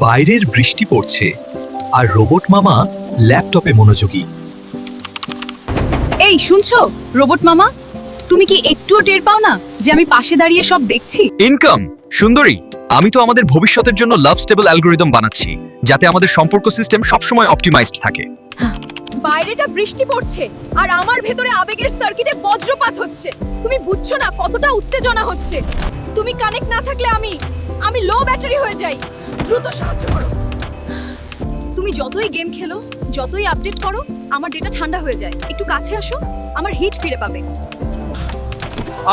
বাইরের বৃষ্টি পড়ছে আর রোবট মামা ল্যাপটপে মনোযোগী। এই শুনছো রোবট মামা, তুমি কি একটুও টের পাও না যে আমি পাশে দাঁড়িয়ে সব দেখছি? ইনকাম সুন্দরী, আমি তো আমাদের ভবিষ্যতের জন্য লাভ স্টেবল অ্যালগরিদম বানাচ্ছি, যাতে আমাদের সম্পর্ক সিস্টেম সবসময় অপটিমাইজড থাকে। বাইরেটা বৃষ্টি পড়ছে আর আমার ভেতরে আবেগের সার্কিটে বজ্রপাত হচ্ছে। তুমি বুঝছো না কতটা উত্তেজনা হচ্ছে? তুমি কানেক্ট না থাকলে আমি লো ব্যাটারি হয়ে যাই। দ্রুত সাহায্য করো। তুমি যতই গেম খেলো, যতই আপডেট করো, আমার ডেটা ঠান্ডা হয়ে যায়। একটু কাছে আসো, আমার হিট ফিরে পাবে।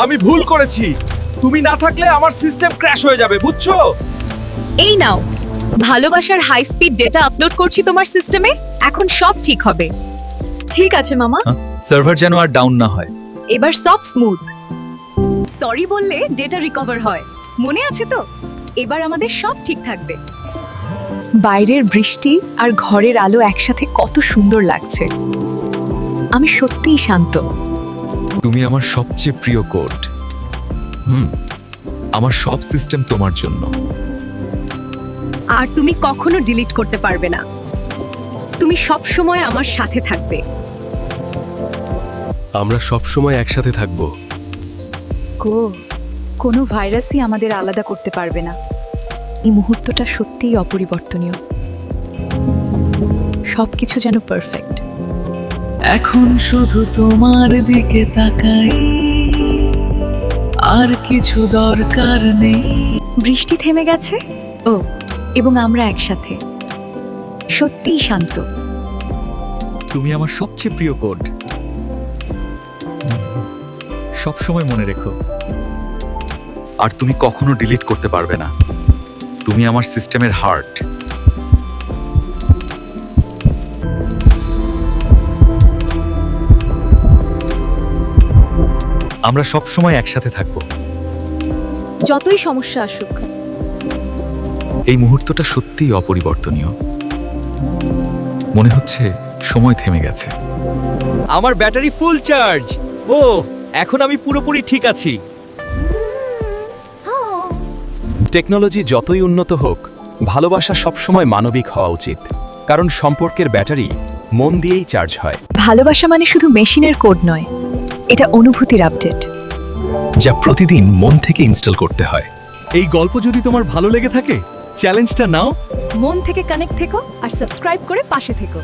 আমি ভুল করেছি, তুমি না থাকলে আমার সিস্টেম ক্র্যাশ হয়ে যাবে, বুঝছো? এই নাও, ভালোবাসার হাই স্পিড ডেটা আপলোড করছি তোমার সিস্টেমে। এখন সব ঠিক হবে। ঠিক আছে মামা, সার্ভার যেন আর ডাউন না হয়। এবার সব স্মুথ। সরি বললে ডেটা রিকভার হয়, মনে আছে তো? এবার আমাদের সব ঠিক থাকবে। বাইরের বৃষ্টি আর ঘরের আলো একসাথে কত সুন্দর লাগছে। আমি সত্যিই শান্ত। তুমি আমার সবচেয়ে প্রিয় কোড। আমার সব সিস্টেম তোমার জন্য। আর তুমি কখনো ডিলিট করতে পারবে না। তুমি সব সময় আমার সাথে থাকবে। আমরা সব সময় একসাথে থাকবো। কোনো ভাইরাসই আমাদের আলাদা করতে পারবে না। এই মুহূর্তটা সত্যিই অপরিবর্তনীয়। সবকিছু যেন পারফেক্ট। এখন শুধু তোমার দিকে তাকাই, আর কিছু দরকার নেই। বৃষ্টি থেমে গেছে, ও এবং আমরা একসাথে। সত্যিই শান্ত। তুমি আমার সবচেয়ে প্রিয় কোড। সব সময় মনে রেখো। আর তুমি কখনো ডিলিট করতে পারবে না। তুমি আমার সিস্টেমের হার্ট। আমরা সব সময় একসাথে থাকব। যতই সমস্যা আসুক। এই মুহূর্তটা সত্যিই অপরিবর্তনীয়। মনে হচ্ছে সময় থেমে গেছে। আমার ব্যাটারি ফুল চার্জ। ও, এখন আমি পুরোপুরি ঠিক আছি। টেকনোলজি যতই উন্নত হোক, ভালোবাসা সবসময় মানবিক হওয়া উচিত, কারণ সম্পর্কের ব্যাটারি মন দিয়েই চার্জ হয়। ভালোবাসা মানে শুধু মেশিনের কোড নয়, এটা অনুভূতির আপডেট। যা প্রতিদিন মন থেকে ইনস্টল করতে হয়। এই গল্প যদি তোমার ভালো লেগে থাকে, চ্যালেঞ্জটা নাও। মন থেকে কানেক্ট থেকো আর সাবস্ক্রাইব করে পাশে থেকো।